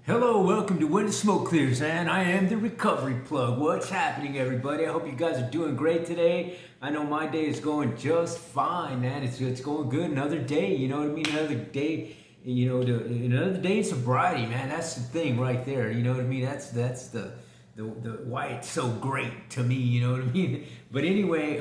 Hello, welcome to When the Smoke Clears, and I am the Recovery Plug. What's happening, everybody? I hope you guys are doing great today. I know my day is going just fine, man. It's going good. Another day, you know what I mean? Another day, another day in sobriety, man. That's the thing right there. You know what I mean? That's the why it's so great to me. You know what I mean? But anyway,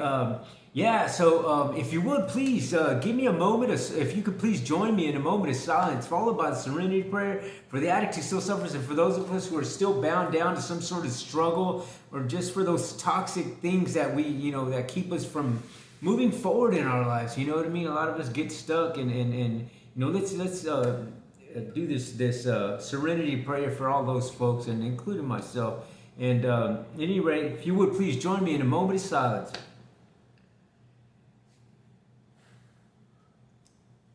yeah. So if you would please give me a moment. If you could please join me in a moment of silence, followed by the serenity prayer for the addict who still suffers, and for those of us who are still bound down to some sort of struggle, or just for those toxic things that that keep us from moving forward in our lives. You know what I mean? A lot of us get stuck, and let's do this serenity prayer for all those folks, and including myself. And at any rate, if you would please join me in a moment of silence.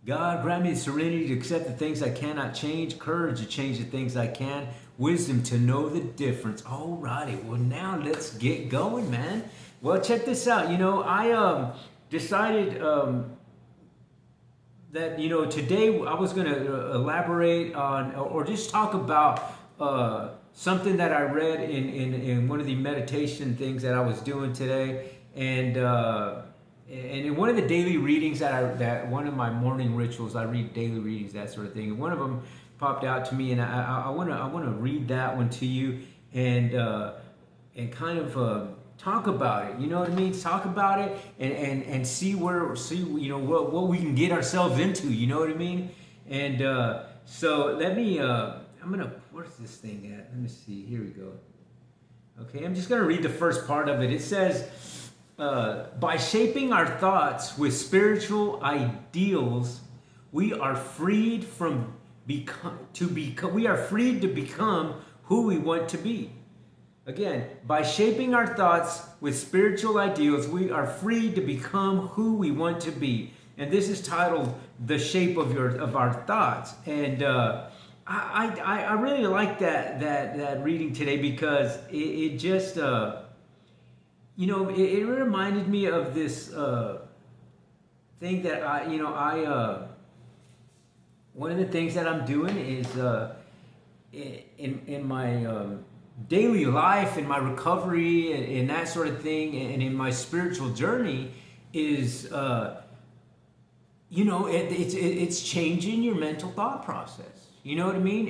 God, grant me the serenity to accept the things I cannot change, courage to change the things I can, wisdom to know the difference. Alrighty, well now let's get going, man. Well, check this out. I decided that today I was going to elaborate on or just talk about something that I read in one of the meditation things that I was doing today, and in one of the daily readings that one of my morning rituals, I read daily readings, that sort of thing. And one of them popped out to me, and I want to read that one to you, and kind of talk about it. You know what I mean? Talk about it and see what we can get ourselves into. You know what I mean? And so let me. Where's this thing at? Let me see. Here we go. Okay, I'm just gonna read the first part of it. It says, by shaping our thoughts with spiritual ideals, we are freed we are freed to become who we want to be. Again, by shaping our thoughts with spiritual ideals, we are free to become who we want to be. And this is titled "The Shape of Our Thoughts." And I really like that reading today, because it just it reminded me of this thing that one of the things that I'm doing is in my daily life, in my recovery, and that sort of thing, and in my spiritual journey is it's changing your mental thought process. You know what I mean?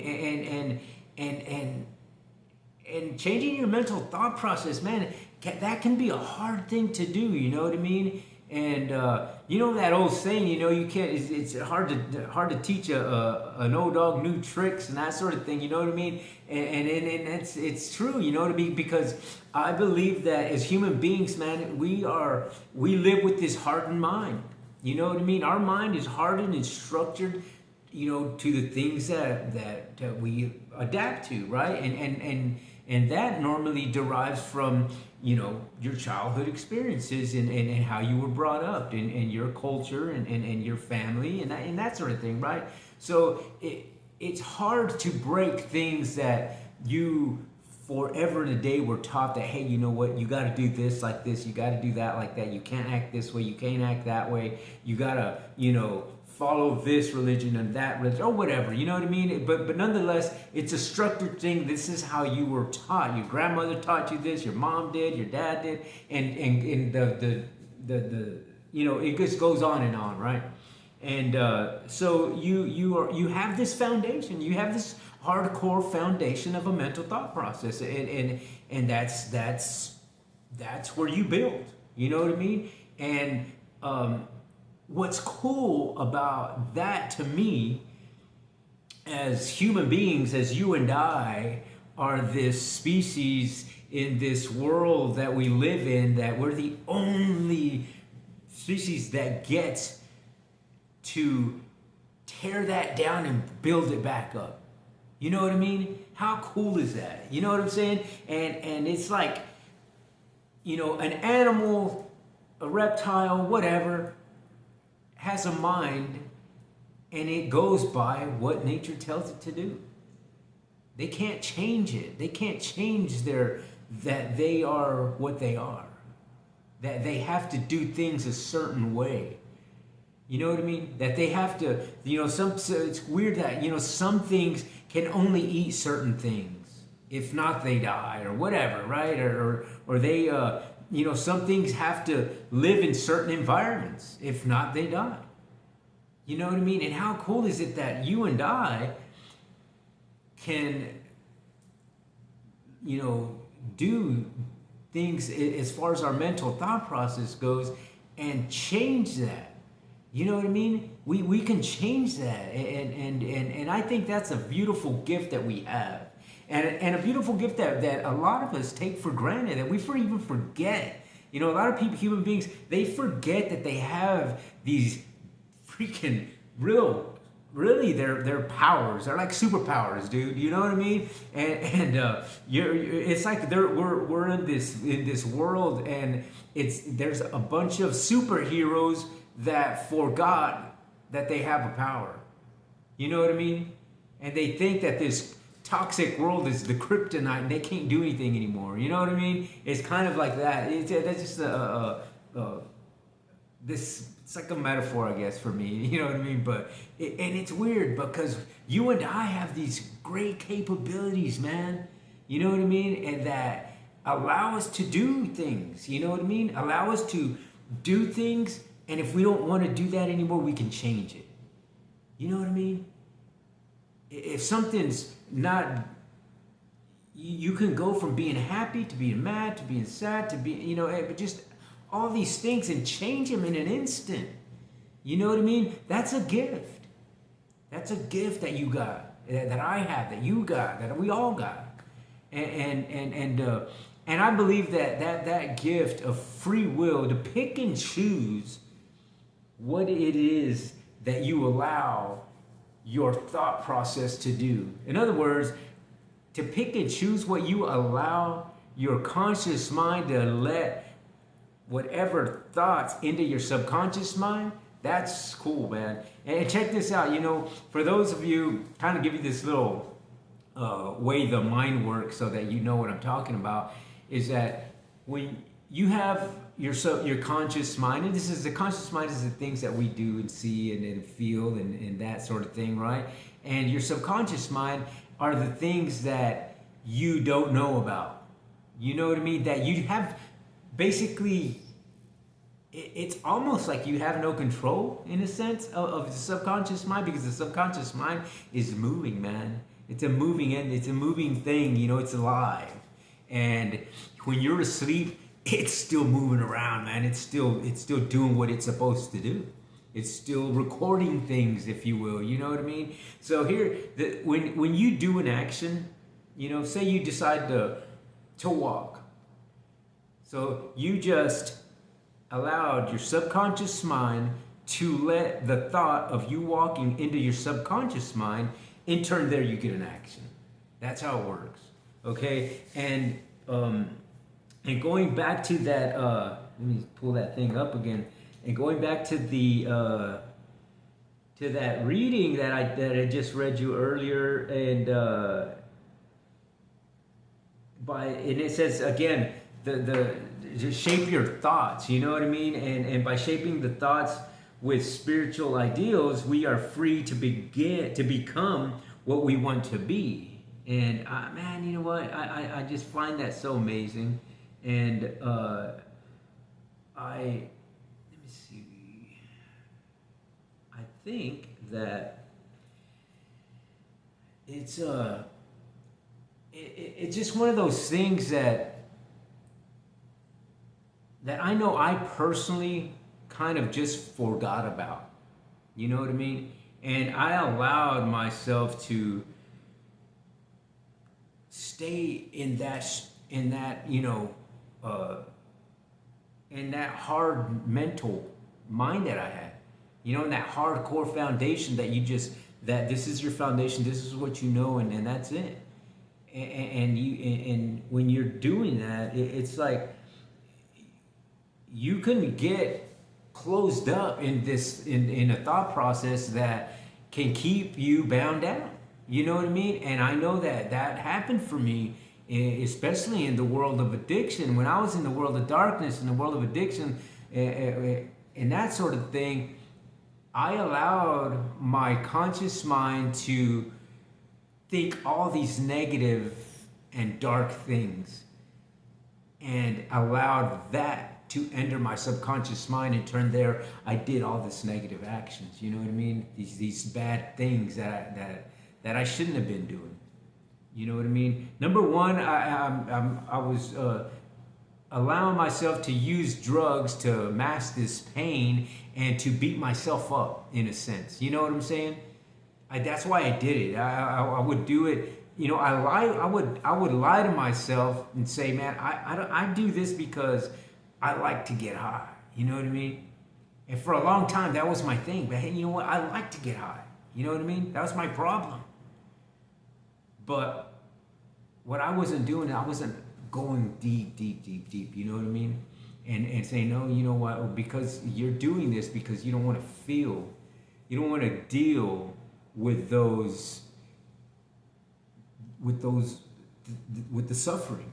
And changing your mental thought process, man, that can be a hard thing to do. You know what I mean? And that old saying, you can't. It's hard to teach an old dog new tricks and that sort of thing. You know what I mean? And it's true. You know what I mean? Because I believe that as human beings, man, we live with this hardened mind. You know what I mean? Our mind is hardened and structured, to the things that we adapt to, right? And that normally derives from your childhood experiences and how you were brought up, and your culture and your family and that sort of thing, right? So it's hard to break things that you forever in a day were taught, that hey, you know what, you got to do this like this, you got to do that like that, you can't act this way, you can't act that way, you got to follow this religion and that religion, or whatever. You know what I mean? But nonetheless, it's a structured thing. This is how you were taught. Your grandmother taught you this, your mom did, your dad did, and the it just goes on, right? And so you have this foundation, you have this hardcore foundation of a mental thought process, and that's where you build. You know what I mean? And what's cool about that to me, as human beings, as you and I are this species in this world that we live in, that we're the only species that gets to tear that down and build it back up. You know what I mean? How cool is that? You know what I'm saying? And it's like, an animal, a reptile, whatever, has a mind, and it goes by what nature tells it to do. They can't change it. They can't change that they are what they are. That they have to do things a certain way. You know what I mean? That they have to, it's weird that, some things can only eat certain things. If not, they die or whatever, right? Or they, some things have to live in certain environments. If not, they die. You know what I mean? And how cool is it that you and I can, do things as far as our mental thought process goes and change that. You know what I mean? We can change that, and I think that's a beautiful gift that we have, and a beautiful gift that a lot of us take for granted, that we even forget. A lot of people, human beings, they forget that they have these freaking really their powers. They're like superpowers, dude. You know what I mean? And it's like we're in this world, and there's a bunch of superheroes that forgot that they have a power. You know what I mean? And they think that this toxic world is the kryptonite and they can't do anything anymore. You know what I mean? It's kind of like that. That's just it's like a metaphor, I guess, for me. You know what I mean? But and it's weird because you and I have these great capabilities, man. You know what I mean? And that allow us to do things. You know what I mean? Allow us to do things. And if we don't want to do that anymore, we can change it. You know what I mean? If something's not, you can go from being happy to being mad to being sad to be, but just all these things and change them in an instant. You know what I mean? That's a gift. That's a gift that you got, that I have, that you got, that we all got. And I believe that gift of free will to pick and choose what it is that you allow your thought process to do. In other words, to pick and choose what you allow your conscious mind to let whatever thoughts into your subconscious mind. That's cool, man. And check this out, for those of you, kind of give you this little way the mind works so that you know what I'm talking about, is that when you have your conscious mind, and the conscious mind is the things that we do and see and feel and that sort of thing, right? And your subconscious mind are the things that you don't know about. You know what I mean? That you have basically, it's almost like you have no control in a sense of the subconscious mind, because the subconscious mind is moving, man. It's a moving thing, it's alive. And when you're asleep, it's still moving around, man. It's still doing what it's supposed to do. It's still recording things, if you will. You know what I mean? So here, when you do an action, say you decide to walk. So you just allowed your subconscious mind to let the thought of you walking into your subconscious mind. In turn, there you get an action. That's how it works. Okay, and going back to that, let me pull that thing up again. And going back to the to that reading that I just read you earlier, and it says again the to shape your thoughts. You know what I mean? And by shaping the thoughts with spiritual ideals, we are free to become what we want to be. And man, you know what? I just find that so amazing. And let me see. I think that it's just one of those things that I know I personally kind of just forgot about. You know what I mean? And I allowed myself to stay in that in that hard mental mind that I had, in that hardcore foundation that this is your foundation, this is what you know, and that's it. And when you're doing that, it's like you can get closed up in a thought process that can keep you bound down. You know what I mean? And I know that happened for me, especially in the world of addiction. When I was in the world of darkness, in the world of addiction, and that sort of thing, I allowed my conscious mind to think all these negative and dark things and allowed that to enter my subconscious mind, and turn there I did all this negative actions. You know what I mean? These bad things that I shouldn't have been doing. You know what I mean? Number one, I was allowing myself to use drugs to mask this pain and to beat myself up in a sense. You know what I'm saying? That's why I did it. I would do it. You know, I would lie to myself and say, man, I do this because I like to get high. You know what I mean? And for a long time, that was my thing. But hey, you know what? I like to get high. You know what I mean? That was my problem. But what I wasn't doing, I wasn't going deep, deep, deep, deep. You know what I mean? And saying, no, you know what? Because you're doing this because you don't want to feel, you don't want to deal with those, with the suffering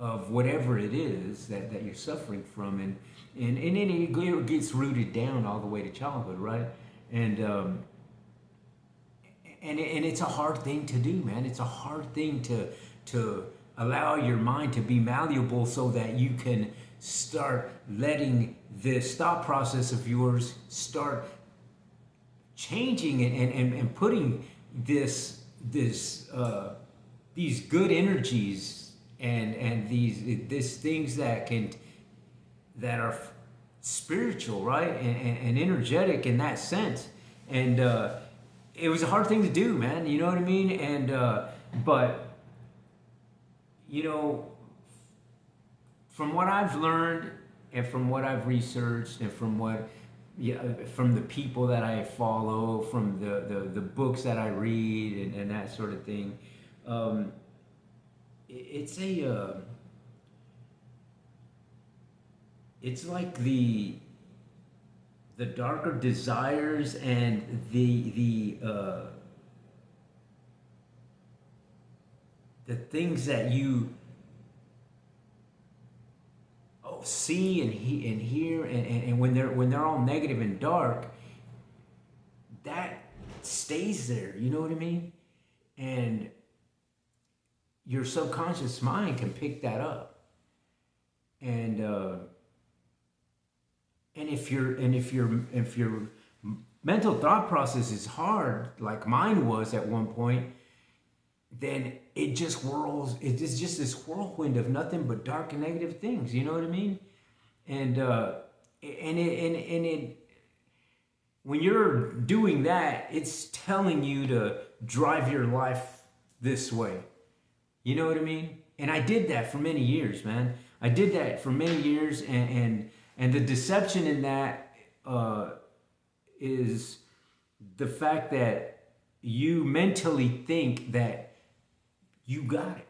of whatever it is that you're suffering from, and then it gets rooted down all the way to childhood, right? And it's a hard thing to do, man. It's a hard thing to allow your mind to be malleable so that you can start letting this thought process of yours start changing and putting these good energies and these things that are spiritual, right, and energetic in that sense. And it was a hard thing to do, man. You know what I mean? And but you know, from what I've learned and from what I've researched and from from the people that I follow, from the books that I read and that sort of thing, it's it's like the darker desires and the things that you see and hear, and when they're all negative and dark, that stays there. You know what I mean? And your subconscious mind can pick that up, and if your mental thought process is hard, like mine was at one point, then it just whirls. It's just this whirlwind of nothing but dark and negative things. You know what I mean? And when you're doing that, it's telling you to drive your life this way. You know what I mean? And I did that for many years, man. I did that for many years, and the deception in that is the fact that you mentally think that you got it.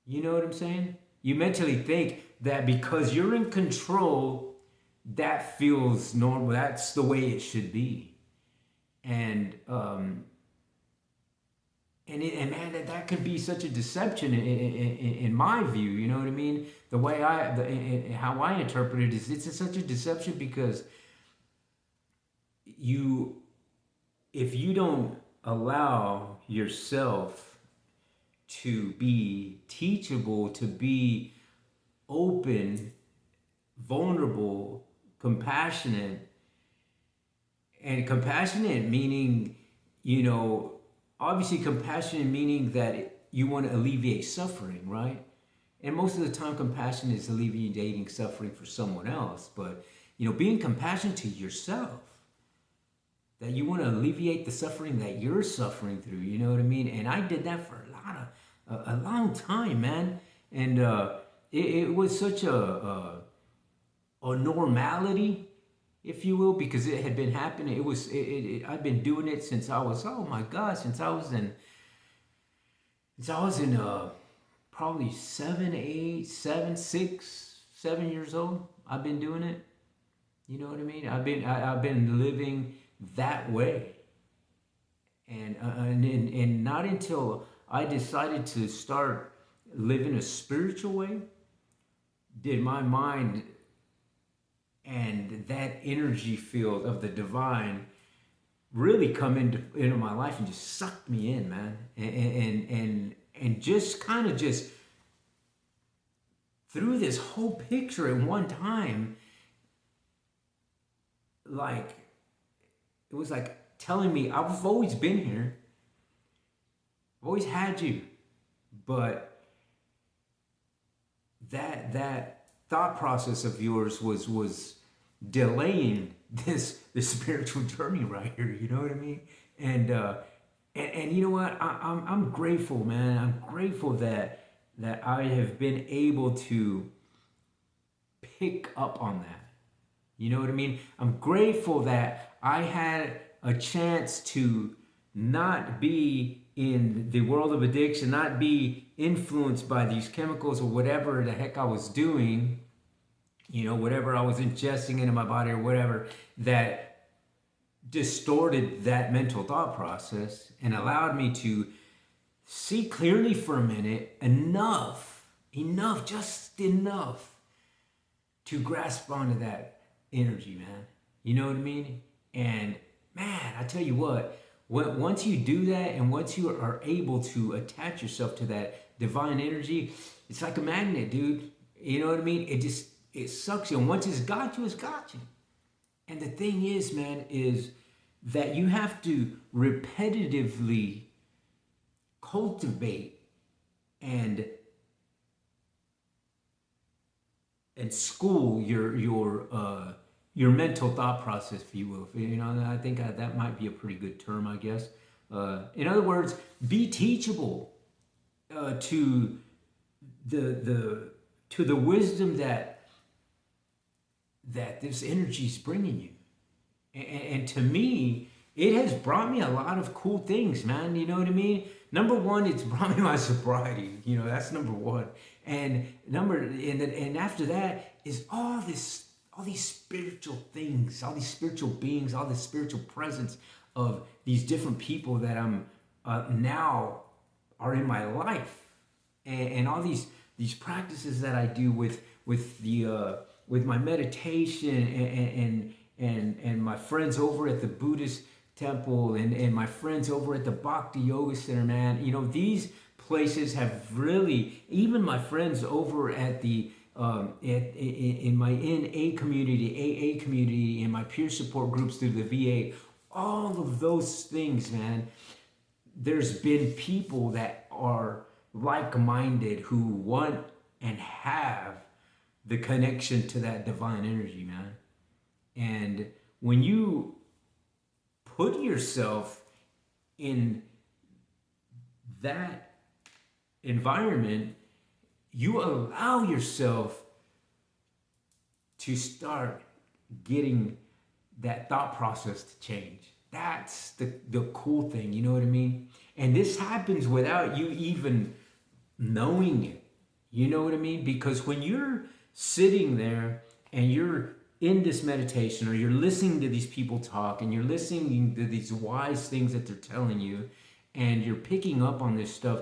You know what I'm saying? You mentally think that because you're in control, that feels normal. That's the way it should be. And man, that could be such a deception in my view. You know what I mean? The way how I interpret it is, it's such a deception because if you don't allow yourself to be teachable, to be open, vulnerable, compassionate, and compassionate meaning, you know, obviously compassionate meaning that you want to alleviate suffering, right? And most of the time compassion is alleviating suffering for someone else, but you know, being compassionate to yourself, that you want to alleviate the suffering that you're suffering through. You know what I mean? And I did that for a long time, man. And it was such a normality, if you will, because it had been happening. I've been doing it since I was, oh my God, since I was in probably 7 years old. I've been doing it. You know what I mean? I've been living that way, and not until I decided to start living a spiritual way did my mind and that energy field of the divine really come into my life and just sucked me in, man, and just kind of just through this whole picture at one time, like it was like telling me I've always been here, I've always had you, but that thought process of yours was delaying this spiritual journey right here. You know what I mean? And you know what? I'm grateful, man. I'm grateful that I have been able to pick up on that. You know what I mean? I'm grateful that I had a chance to not be in the world of addiction, not be influenced by these chemicals or whatever the heck I was doing, you know, whatever I was ingesting into my body or whatever, that distorted that mental thought process and allowed me to see clearly for a minute enough, just enough to grasp onto that energy, man. You know what I mean? And man, I tell you what, once you do that and once you are able to attach yourself to that divine energy, it's like a magnet, dude. You know what I mean? It sucks you. And once it's got you, it's got you. And the thing is, man, is that you have to repetitively cultivate and school your mental thought process, if you will. You know, I think that might be a pretty good term, I guess. In other words, be teachable to the wisdom that this energy is bringing you. And to me, it has brought me a lot of cool things, man. You know what I mean? Number one, it's brought me my sobriety. You know, that's number one. And after that is all these spiritual things, all these spiritual beings, all this spiritual presence of these different people that I'm now are in my life, and all these practices that I do with my meditation and my friends over at the Buddhist temple and my friends over at the Bhakti Yoga Center, man. You know, these places have really, even my friends over at the in my NA community, AA community, and my peer support groups through the VA, all of those things, man. There's been people that are like-minded who want and have the connection to that divine energy, man. And when you put yourself in that environment, you allow yourself to start getting that thought process to change. That's the cool thing, you know what I mean? And this happens without you even knowing it. You know what I mean? Because when you're sitting there and you're in this meditation, or you're listening to these people talk, and you're listening to these wise things that they're telling you, and you're picking up on this stuff,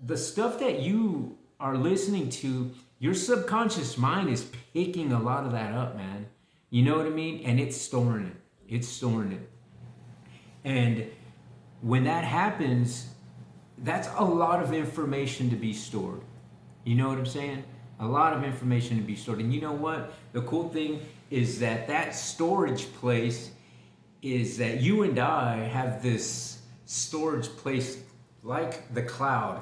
the stuff that you are listening to, your subconscious mind is picking a lot of that up, man. You know what I mean? And it's storing it. It's storing it. And when that happens, that's a lot of information to be stored. You know what I'm saying? A lot of information to be stored. And you know what? The cool thing is that storage place is that you and I have this storage place like the cloud.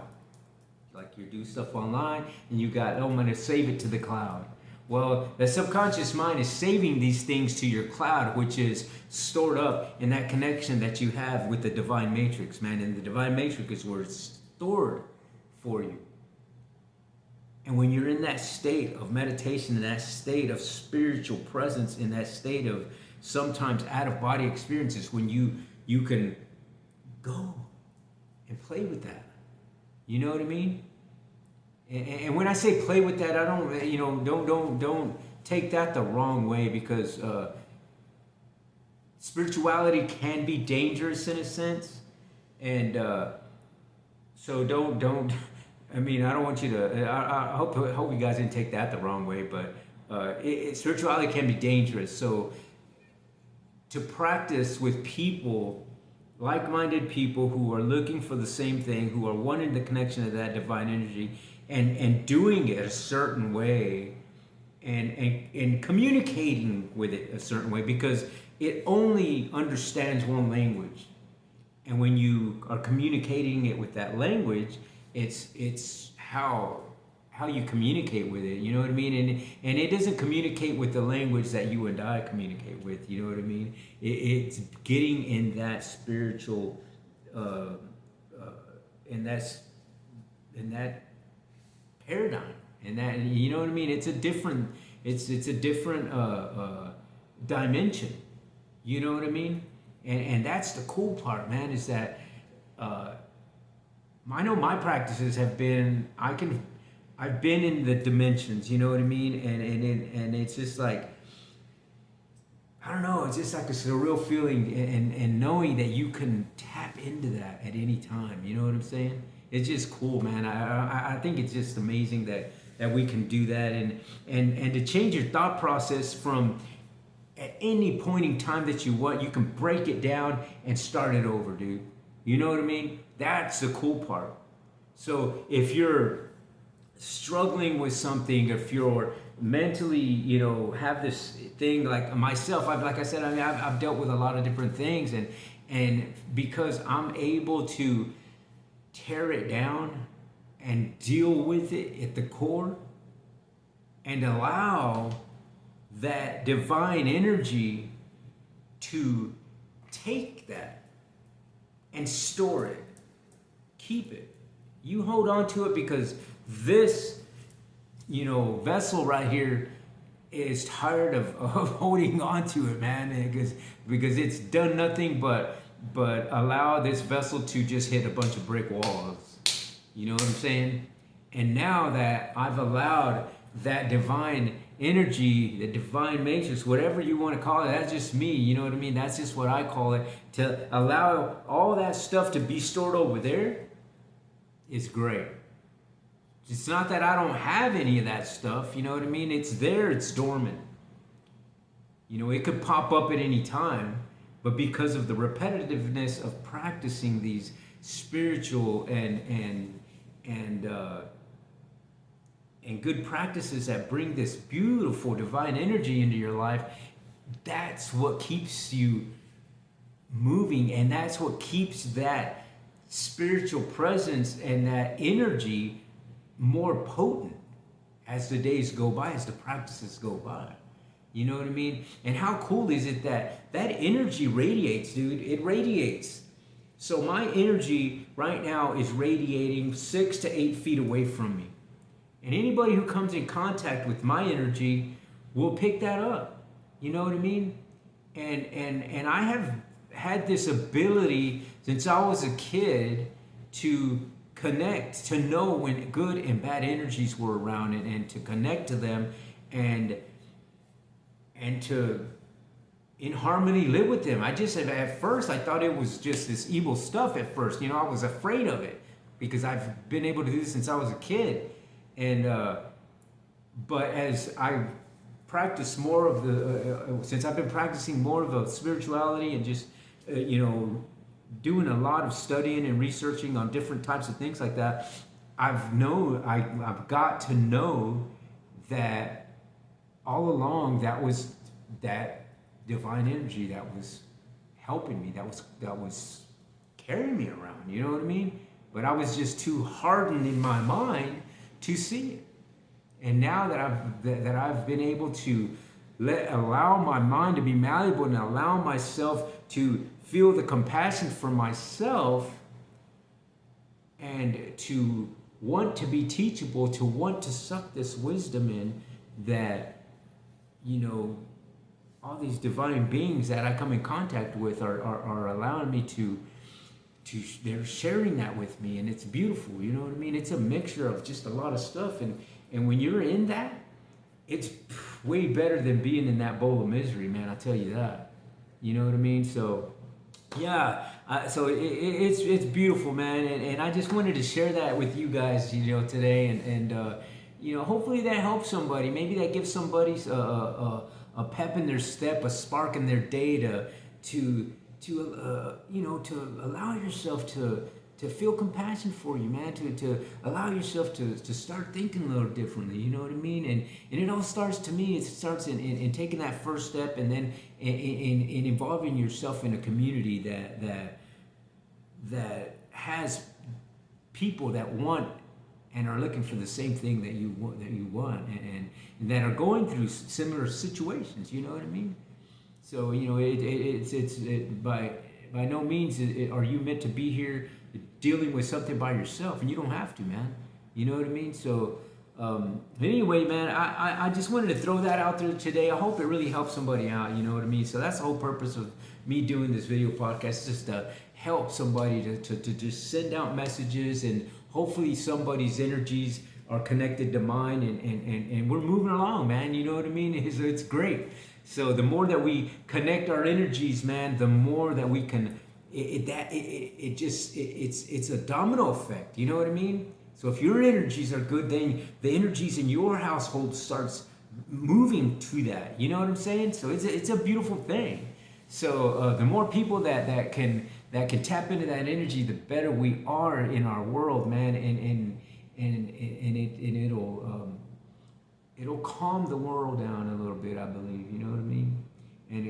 Like you do stuff online and you got, I'm going to save it to the cloud. Well, the subconscious mind is saving these things to your cloud, which is stored up in that connection that you have with the divine matrix, man. And the divine matrix is where it's stored for you. And when you're in that state of meditation, in that state of spiritual presence, in that state of sometimes out-of-body experiences, when you can go and play with that. You know what I mean? And when I say play with that, I don't, you know, don't take that the wrong way, because spirituality can be dangerous in a sense, and so don't. I mean, I don't want you to. I hope you guys didn't take that the wrong way, but spirituality can be dangerous. So to practice with people, like-minded people who are looking for the same thing, who are wanting the connection of that divine energy, and doing it a certain way, and communicating with it a certain way, because it only understands one language. And when you are communicating it with that language, it's how you communicate with it. You know what I mean? And it doesn't communicate with the language that you and I communicate with. You know what I mean? It's getting in that spiritual, in that paradigm, and that, you know what I mean. It's a different dimension. You know what I mean? And that's the cool part, man, is that I know my practices have been, I've been in the dimensions, you know what I mean? And it's just like, I don't know, it's just like a surreal feeling, and knowing that you can tap into that at any time, you know what I'm saying? It's just cool, man. I think it's just amazing that we can do that, and to change your thought process from at any point in time that you want, you can break it down and start it over, dude. You know what I mean? That's the cool part. So if you're struggling with something, if you're mentally, you know, have this thing like myself, like I said, I mean, I've dealt with a lot of different things, and because I'm able to tear it down and deal with it at the core, and allow that divine energy to take that and store it, keep it. You hold on to it, because this, you know, vessel right here is tired of holding on to it, man, because it's done nothing but allow this vessel to just hit a bunch of brick walls. You know what I'm saying? And now that I've allowed that divine energy, the divine matrix, whatever you want to call it, that's just me, you know what I mean? That's just what I call it. To allow all that stuff to be stored over there is great. It's not that I don't have any of that stuff, you know what I mean? It's there, it's dormant. You know, it could pop up at any time, but because of the repetitiveness of practicing these spiritual and good practices that bring this beautiful divine energy into your life, that's what keeps you moving, and that's what keeps that spiritual presence and that energy more potent as the days go by, as the practices go by. You know what I mean? And how cool is it that that energy radiates, dude? It radiates. So my energy right now is radiating 6 to 8 feet away from me. And anybody who comes in contact with my energy will pick that up. You know what I mean? And I have had this ability since I was a kid to connect, to know when good and bad energies were around, and to connect to them, and to in harmony live with them. I just, at first I thought it was just this evil stuff at first. You know, I was afraid of it because I've been able to do this since I was a kid. And but as I practice more of the since I've been practicing more of the spirituality, and just you know, doing a lot of studying and researching on different types of things like that, I've got to know that all along that was that divine energy that was helping me, that was carrying me around. You know what I mean? But I was just too hardened in my mind to see it. And now that I've been able to allow my mind to be malleable, and allow myself to feel the compassion for myself, and to want to be teachable, to want to suck this wisdom in, that, you know, all these divine beings that I come in contact with are allowing me to they're sharing that with me, and it's beautiful. You know what I mean? It's a mixture of just a lot of stuff, and when you're in that, it's way better than being in that bowl of misery, man. I tell you that. You know what I mean? So yeah, so it's beautiful, man, and I just wanted to share that with you guys, you know, today, and you know, hopefully that helps somebody. Maybe that gives somebody a a pep in their step, a spark in their day to allow yourself to feel compassion for you, man, to allow yourself to start thinking a little differently, you know what I mean? And it all starts, to me, it starts in taking that first step, and then in involving yourself in a community that has people that want and are looking for the same thing that you want, and that are going through similar situations, you know what I mean? So, you know, it's by no means are you meant to be here dealing with something by yourself, and you don't have to, man. You know what I mean? So, anyway, man, I just wanted to throw that out there today. I hope it really helps somebody out, you know what I mean? So that's the whole purpose of me doing this video podcast, just to help somebody to just send out messages, and hopefully somebody's energies are connected to mine, and we're moving along, man. You know what I mean? It's great. So the more that we connect our energies, man, the more that we can, it's a domino effect. You know what I mean? So if your energies are good, then the energies in your household starts moving to that. You know what I'm saying? So it's a beautiful thing. So the more people that can tap into that energy, the better we are in our world, man, and it'll calm the world down a little bit, I believe. You know what I mean? And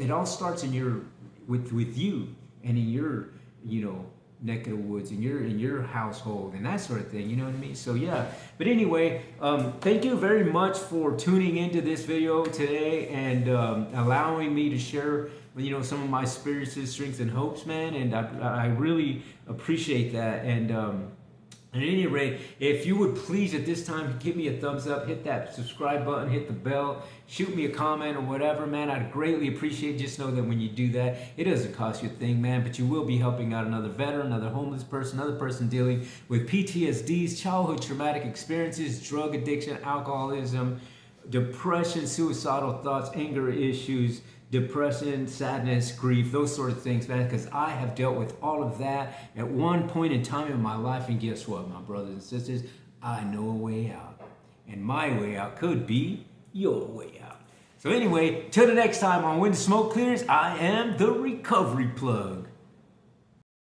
it all starts with you, and in your, you know, neck of the woods, in your household, and that sort of thing. You know what I mean? So yeah. But anyway, thank you very much for tuning into this video today, and allowing me to share, you know, some of my experiences, strengths, and hopes, man. And I really appreciate that. And at any rate, if you would please at this time give me a thumbs up, hit that subscribe button, hit the bell, shoot me a comment or whatever, man. I'd greatly appreciate it. Just know that when you do that, it doesn't cost you a thing, man, but you will be helping out another veteran, another homeless person, another person dealing with PTSDs, childhood traumatic experiences, drug addiction, alcoholism, depression, suicidal thoughts, anger issues, depression, sadness, grief, those sort of things, man, because I have dealt with all of that at one point in time in my life. And guess what, my brothers and sisters? I know a way out. And my way out could be your way out. So anyway, till the next time on When the Smoke Clears, I am the Recovery Plug.